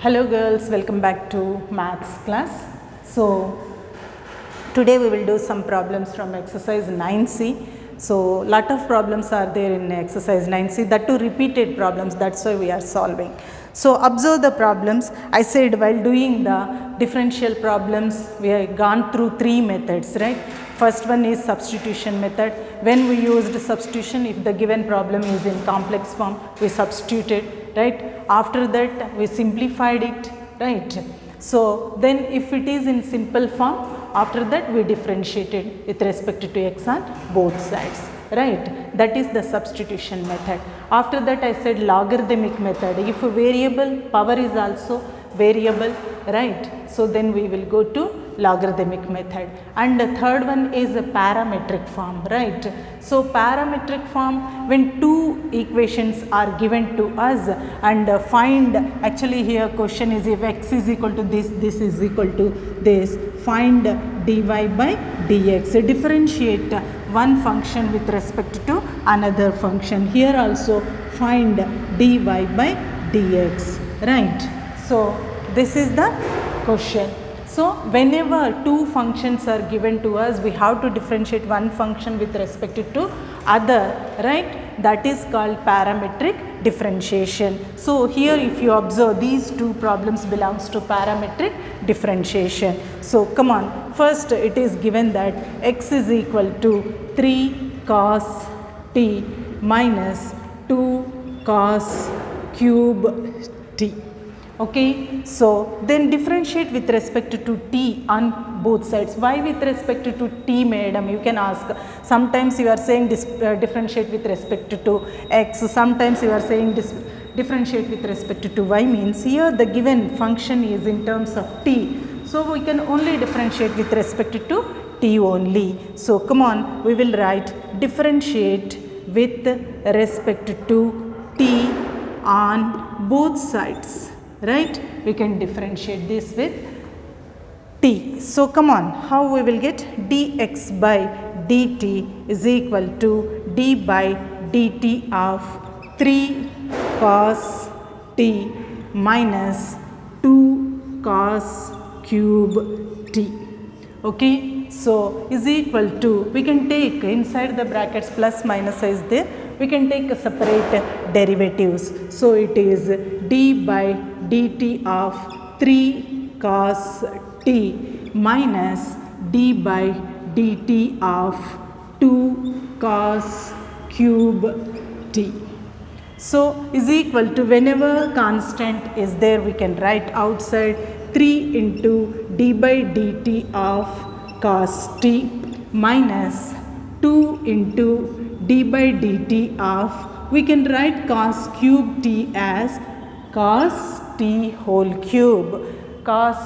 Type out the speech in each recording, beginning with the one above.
Hello girls, welcome back to maths class. So today we will do some problems from exercise 9C. So lot of problems are there in exercise 9C, that too repeated problems, that's why we are solving. So observe the problems. I said while doing the differential problems we have gone through three methods, right? First one is substitution method. When we used substitution, if the given problem is in complex form, we substituted, right? After that we simplified it, right? So then if it is in simple form, after that we differentiated with respect to x on both sides, right? That is the substitution method. After that I said logarithmic method. If a variable power is also variable, right? So then we will go to logarithmic method. And the third one is a parametric form, right? So parametric form, when two equations are given to us and find, actually here question is if x is equal to this, this is equal to this, find dy by dx, differentiate one function with respect to another function. Here also find dy by dx, right? So this is the question. So whenever two functions are given to us, we have to differentiate one function with respect to other, right? That is called parametric differentiation. So here if you observe, these two problems belongs to parametric differentiation. So come on, first it is given that x is equal to 3 cos t minus 2 cos cube t. Okay, so then differentiate with respect to t on both sides. Why with respect to t, madam? You can ask. Sometimes you are saying differentiate with respect to x, sometimes you are saying differentiate with respect to y. Means here the given function is in terms of t, so we can only differentiate with respect to t only. So come on, we will write differentiate with respect to t on both sides, right? We can differentiate this with t. So come on, how we will get dx by dt is equal to d by dt of 3 cos t minus 2 cos cube t. Okay, so is equal to, we can take inside the brackets plus minus is there, we can take a separate derivatives. So it is d by dt of 3 cos t minus d by dt of 2 cos cube t. So is equal to, whenever constant is there we can write outside 3 into d by dt of cos t minus 2 into d by dt of, we can write cos cube t as cos t whole cube. Cos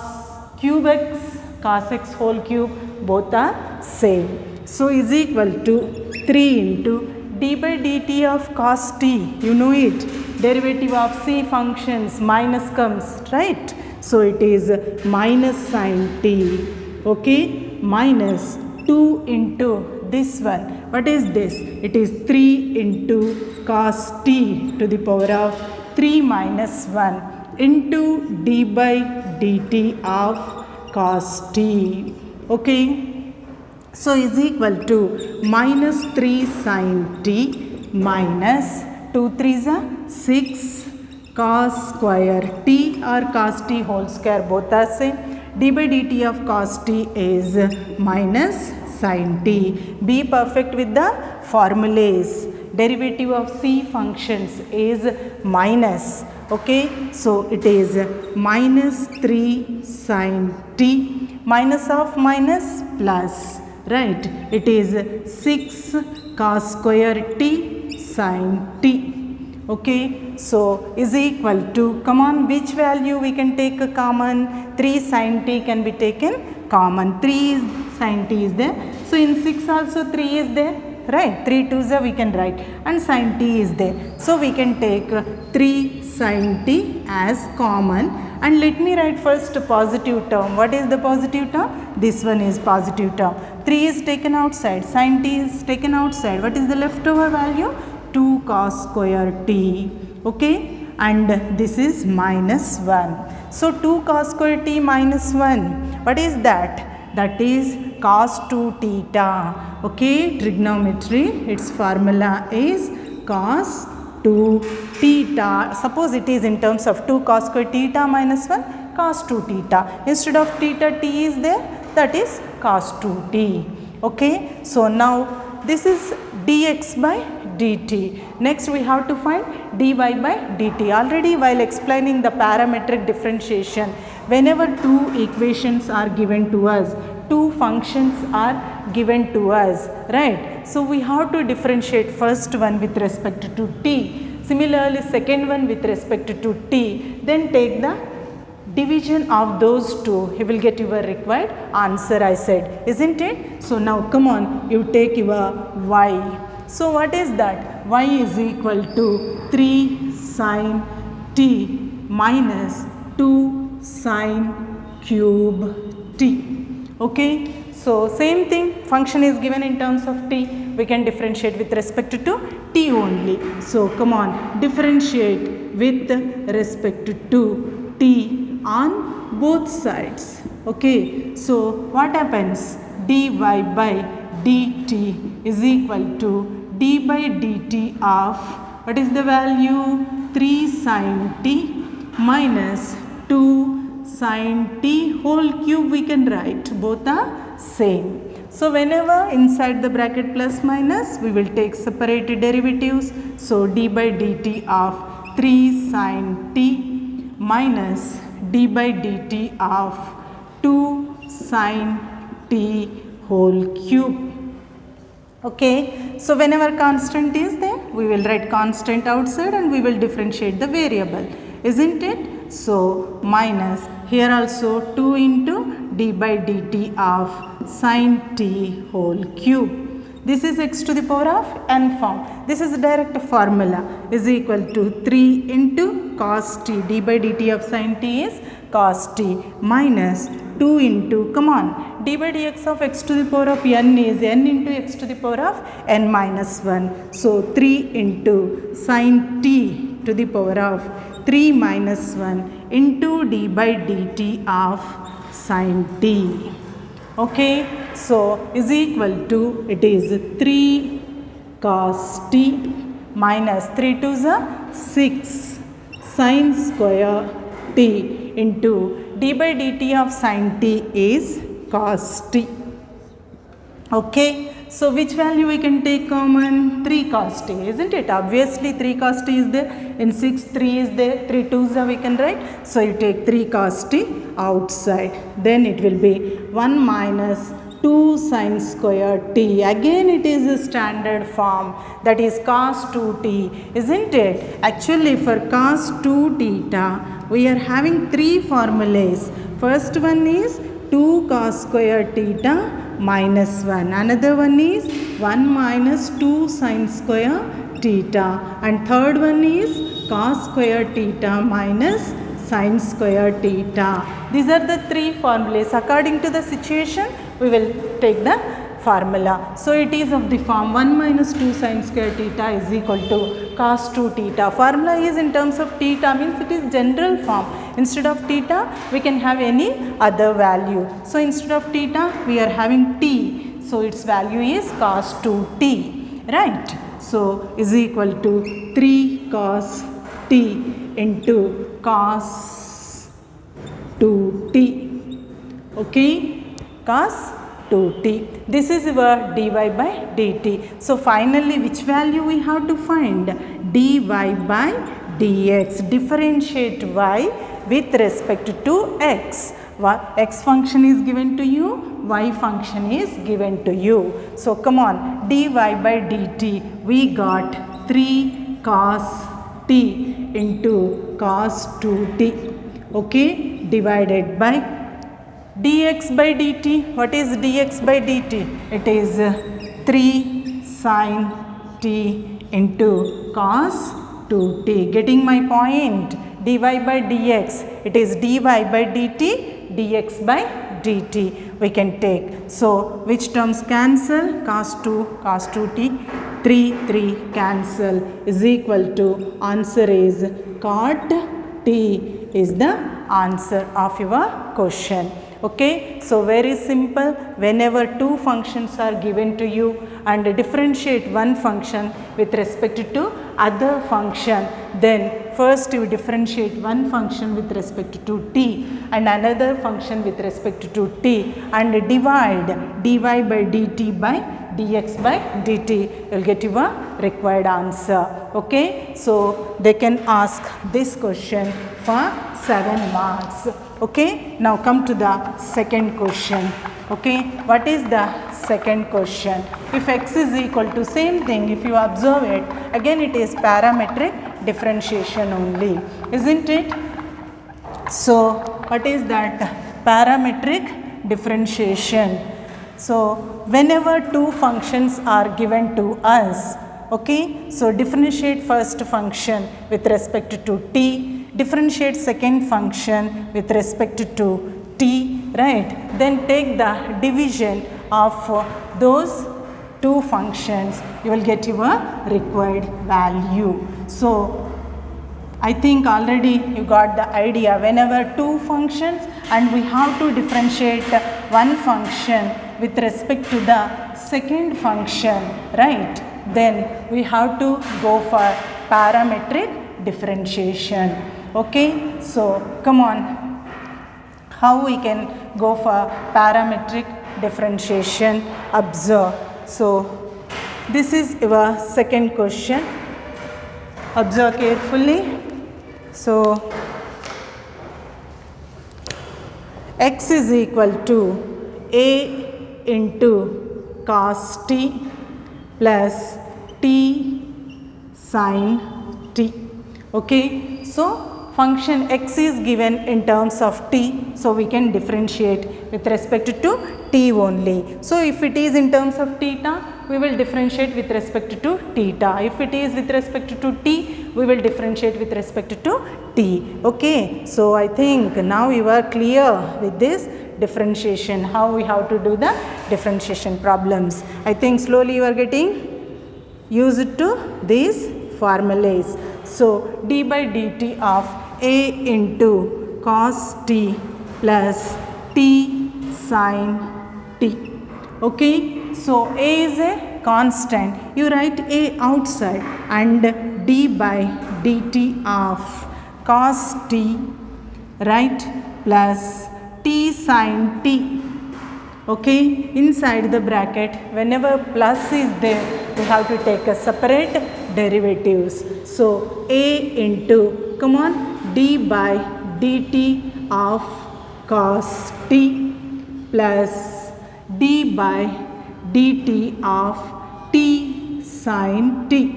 cube x, cos x whole cube, both are same. So is equal to 3 into d by dt of cos t, you know it, derivative of c functions, minus comes, right? So it is minus sin t, okay, minus 2 into this one, what is this? It is 3 into cos t to the power of 3 minus 1 into d by dt of cos t, okay. So is equal to minus 3 sin t minus 2 3s are 6 cos square t or cos t whole square, both are same. d by dt of cos t is minus sin t. Be perfect with the formulas. Derivative of c functions is minus, okay. So it is minus 3 sin t, minus of minus plus, right? It is 6 cos square t sin t, okay. So is equal to, come on, which value we can take a common? 3 sin t can be taken common. 3 sin t is there, so in 6 also 3 is there, right? 3 2s we can write, and sin t is there, so we can take 3 sin t as common. And let me write first positive term. What is the positive term? This one is positive term. 3 is taken outside, sin t is taken outside. What is the leftover value? 2 cos square t, okay. and this is minus 1. So 2 cos square t minus 1, what is that? That is cos 2 theta. Okay, trigonometry, its formula is cos 2 theta. Suppose it is in terms of 2 cos square theta minus 1 cos 2 theta. Instead of theta t is there, that is cos 2t. Okay, so now this is dx by dt. Next we have to find dy by dt. Already while explaining the parametric differentiation, whenever two equations are given to us, two functions are given to us, right? So we have to differentiate first one with respect to t, similarly second one with respect to t, then take the division of those two, you will get your required answer, I said, isn't it? So now come on, you take your y. So what is that? Y is equal to 3 sin t minus 2 sin cube t. Okay, so same thing, function is given in terms of t, we can differentiate with respect to t only. So come on, differentiate with respect to t on both sides. Okay, so what happens? Dy by dt is equal to d by dt of, what is the value? 3 sin t minus 2 sin t whole cube, we can write, both are same. So whenever inside the bracket plus minus, we will take separate derivatives. So d by dt of 3 sin t minus d by dt of 2 sin t whole cube. Okay, so whenever constant is there, we will write constant outside and we will differentiate the variable, isn't it? So minus, here also 2 into d by dt of sin t whole cube. This is x to the power of n form. This is a direct formula, is equal to 3 into cos t, d by dt of sin t is cos t, minus 2 into, come on, d by dx of x to the power of n is n into x to the power of n minus 1. So 3 into sin t to the power of 3 minus 1 into d by dt of sin t. Okay, so is equal to, it is 3 cos t minus 3 to the 6 sin square t into d by dt of sin t is cos t. Okay, so which value we can take common? 3 cos t, isn't it? Obviously 3 cos t is there, in 6 3 is there, 3 2s we can write. So you take 3 cos t outside, then it will be 1 minus 2 sin square t. Again it is a standard form, that is cos 2t, isn't it? Actually for cos 2 theta, we are having 3 formulas. First one is 2 cos square theta minus 1. Another one is 1 minus 2 sin square theta. And third one is cos square theta minus sin square theta. These are the 3 formulas. According to the situation, we will take the formula. So it is of the form 1 minus 2 sin square theta is equal to cos 2 theta. Formula is in terms of theta, means it is general form. Instead of theta, we can have any other value. So instead of theta, we are having t. So its value is cos 2t, right? So is equal to 3 cos t into cos 2t. Okay, cos 2t. This is your dy by dt. So finally which value we have to find? dy by dx. Differentiate y with respect to x. X function is given to you, y function is given to you. So come on, dy by dt, we got 3 cos t into cos 2t. Okay, divided by dx by dt. What is dx by dt? It is 3 sin t into cos 2t. Getting my point? dy by dx, it is dy by dt, dx by dt we can take. So which terms cancel? Cos 2t, 3 cancel, is equal to, answer is cot t is the answer of your question. Okay, so very simple. Whenever two functions are given to you and differentiate one function with respect to other function, then first you differentiate one function with respect to t and another function with respect to t and divide dy by dt by dx by dt. You will get your required answer. Okay, so they can ask this question for 7 marks. Okay, now come to the second question. Okay, what is the second question? If x is equal to, same thing, if you observe it, again it is parametric differentiation only, isn't it? So what is that? Parametric differentiation. So whenever two functions are given to us, okay, so differentiate first function with respect to t, differentiate second function with respect to t, right? Then take the division of those two functions, you will get your required value. So I think already you got the idea. Whenever two functions and we have to differentiate one function with respect to the second function, right? Then we have to go for parametric differentiation. Okay, so come on, how we can go for parametric differentiation? Observe. So this is your second question. Observe carefully. So x is equal to a into cos t plus t sin t. Okay, so function x is given in terms of t, so we can differentiate with respect to t only. So if it is in terms of theta, we will differentiate with respect to theta. If it is with respect to t, we will differentiate with respect to t. Okay, so I think now you are clear with this differentiation, how we have to do the differentiation problems. I think slowly you are getting used to these formulas. So d by dt of a into cos t plus t sin t. Okay, so a is a constant, you write a outside, and d by dt of cos t, right, plus t sin t. Okay, inside the bracket, whenever plus is there, we have to take a separate derivatives. So a into, come on, d by dt of cos t plus d by dt of t sin t.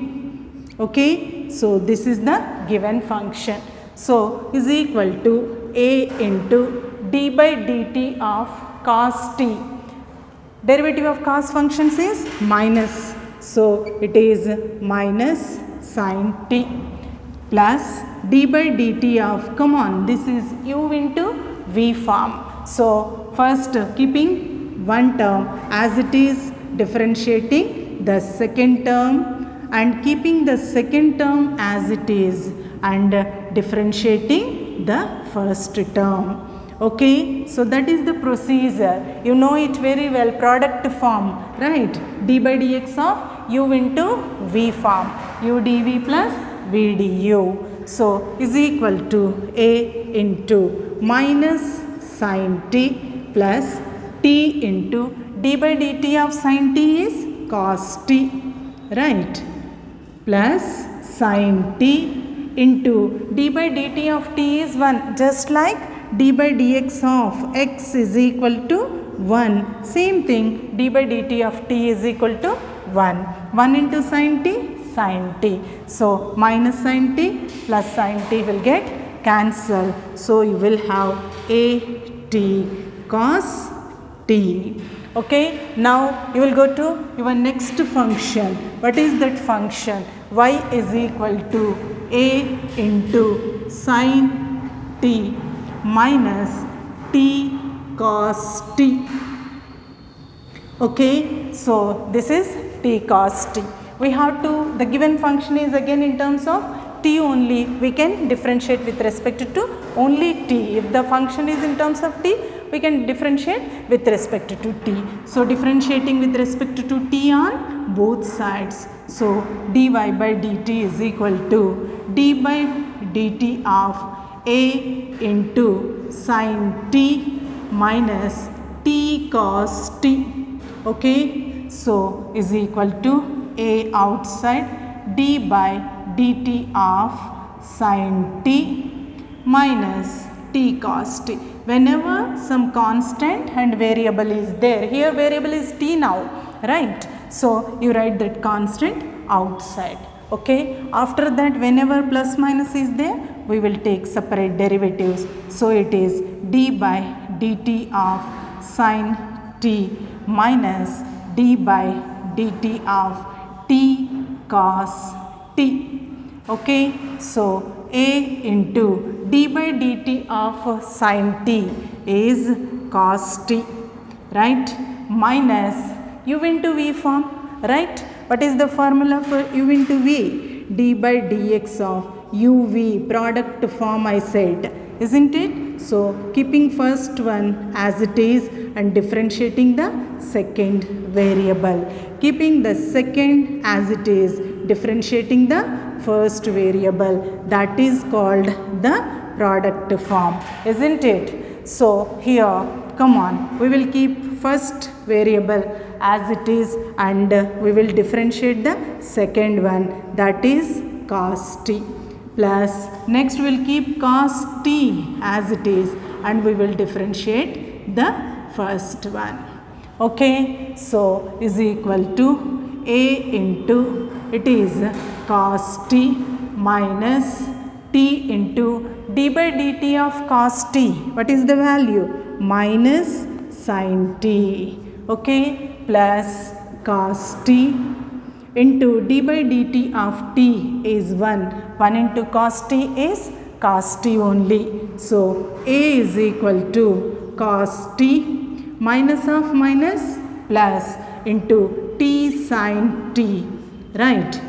Okay, so this is the given function. So is equal to a into d by dt of cos t. Derivative of cos functions is minus, so it is minus sin t plus d by dt of, come on, this is u into v form. So first keeping one term as it is, differentiating the second term and keeping the second term as it is and differentiating the first term. Okay, so that is the procedure. You know it very well, product form, right? D by dx of u into v form, u dv plus v du. So is equal to a into minus sin t plus t into d by dt of sin t is cos t, right, plus sin t into d by dt of t is 1, just like d by dx of x is equal to 1. Same thing, d by dt of t is equal to 1. 1 into sin t, sin t. So minus sin t plus sin t will get cancelled. So you will have a t cos t. Okay, now you will go to your next function. What is that function? Y is equal to a into sin t minus t cos t. Okay, so this is t cos t. We have to, the given function is again in terms of t only, we can differentiate with respect to only t. If the function is in terms of t, we can differentiate with respect to t. So, differentiating with respect to t on both sides. So, dy by dt is equal to d by dt of a into sin t minus t cos t. Okay. So, is equal to a outside d by dt of sin t minus t cos t. Whenever some constant and variable is there, here variable is t now, right? So, you write that constant outside. Okay. After that, whenever plus minus is there, we will take separate derivatives. So, it is d by dt of sin t minus d by dt of t cos t. Okay. So, a into d by dt of sin t is cos t, right, minus u into v form, right. What is the formula for u into v? D by dx of uv, product form I said, isn't it? So, keeping first one as it is and differentiating the second variable. Keeping the second as it is, differentiating the first variable, that is called the product form, isn't it? So, here come on, we will keep first variable as it is and we will differentiate the second one, that is cos t, plus next we will keep cos t as it is and we will differentiate the first one. Okay. So, is equal to a into, it is cos t minus t into d by dt of cos t. What is the value? Minus sin t. Okay. Plus cos t into d by dt of t is 1. 1 into cos t is cos t only. So, a is equal to cos t minus of minus plus into t sin t, right.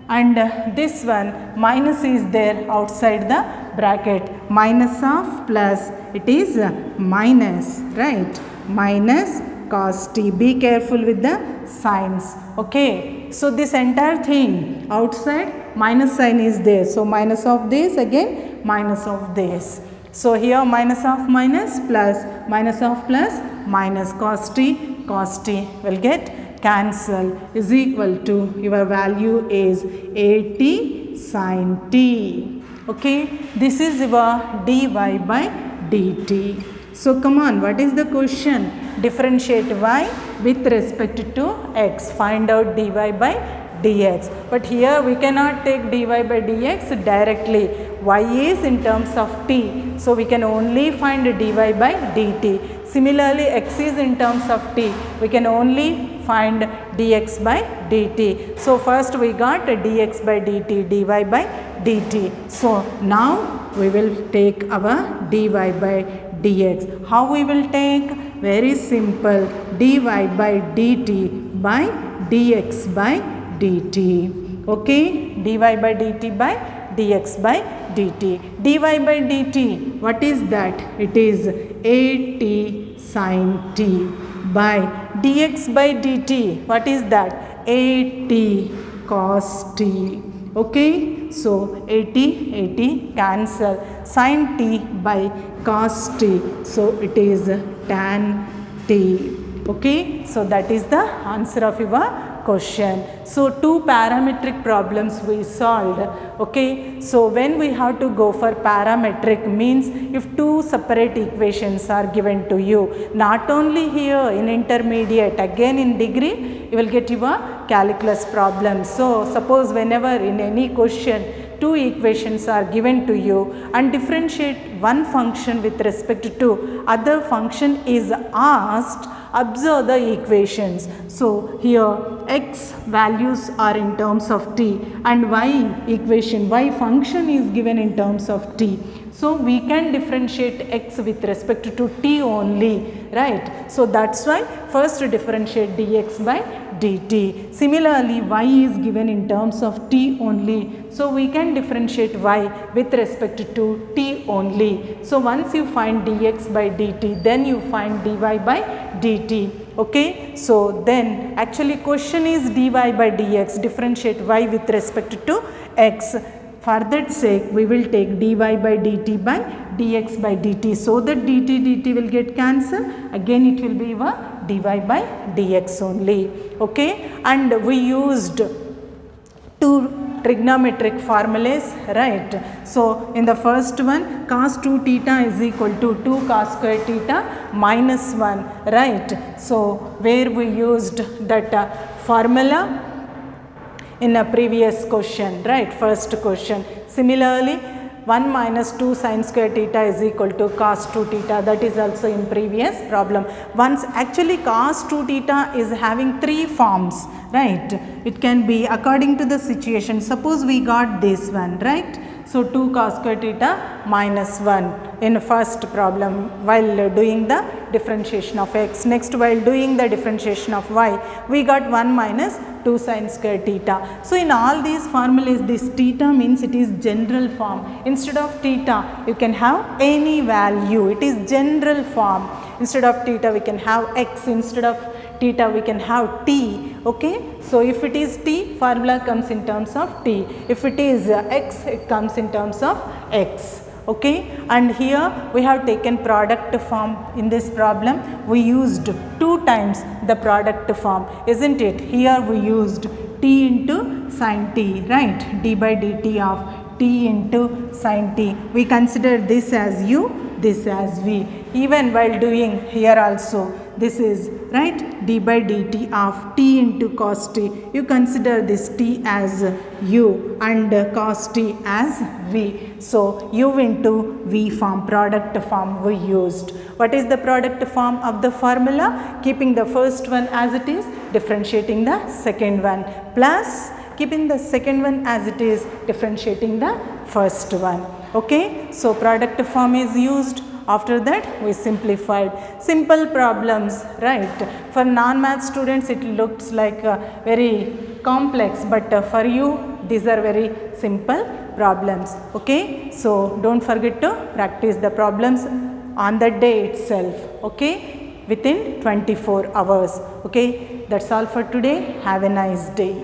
And this one minus is there outside the bracket, minus of plus, it is minus, right, minus cos t. Be careful with the signs. Okay. So, this entire thing outside minus sign is there. So, minus of this, again minus of this. So, here minus of minus plus, minus of plus, minus cos t will get cancel, is equal to, your value is at sin t. Okay. This is your dy by dt. So, come on, what is the question? Differentiate y with respect to x. Find out dy by dx. But here we cannot take dy by dx directly. Y is in terms of t. So, we can only find dy by dt. Similarly, x is in terms of t. We can only find dx by dt. So, first we got dx by dt, dy by dt. So, now we will take our dy by dx. How we will take? Very simple, dy by dt by dx by dt. Okay, dy by dt by dx by dt. dy by dt, what is that? It is at sin t by dx by dt. What is that? at cos t. Okay. So, at cancel, sin t by cos t. So, it is tan t. Okay. So, that is the answer of your question. So, two parametric problems we solved. Okay. So, when we have to go for parametric means if two separate equations are given to you, not only here in intermediate, again in degree you will get your calculus problem. So, suppose whenever in any question two equations are given to you and differentiate one function with respect to other function is asked, observe the equations. So, here x values are in terms of t and y equation, y function is given in terms of t. So, we can differentiate x with respect to t only, right. So, that is why first differentiate dx by dt. Similarly, y is given in terms of t only. So we can differentiate y with respect to t only. So once you find dx by dt, then you find dy by dt. Okay, so then actually question is dy by dx, differentiate y with respect to x. For that sake, we will take dy by dt by dx by dt, so that dt will get cancelled. Again it will be dy by dx only. Okay, and we used two trigonometric formulas, right? So in the first one, cos 2 theta is equal to 2 cos square theta minus 1, right? So where we used that formula in a previous question, right? First question. Similarly, 1 minus 2 sin square theta is equal to cos 2 theta, that is also in previous problem. Once actually cos 2 theta is having three forms, right? It can be according to the situation. Suppose we got this one, right? So 2 cos square theta minus 1 in first problem while doing the differentiation of x. Next, while doing the differentiation of y, we got 1 minus 2 sin square theta. So in all these formulas, this theta means it is general form. Instead of theta, you can have any value. It is general form. Instead of theta, we can have x. Instead of theta, we can have t. Okay, so if it is t, formula comes in terms of t. If it is x, it comes in terms of x. Okay, and here we have taken product form. In this problem we used 2 times the product form, isn't it? Here we used t into sin t, right? D by dt of t into sin t. We consider this as u, this as v. Even while doing here also, this is right, d by dt of t into cos t. You consider this t as u and cos t as v. So u into v form, product form we used. What is the product form of the formula? Keeping the first one as it is, differentiating the second one, plus keeping the second one as it is, differentiating the first one. Okay, so product form is used. After that we simplified. Simple problems, right? For non-math students it looks like very complex, but for you these are very simple problems. Okay, so don't forget to practice the problems on the day itself. Okay, within 24 hours. Okay, that's all for today. Have a nice day.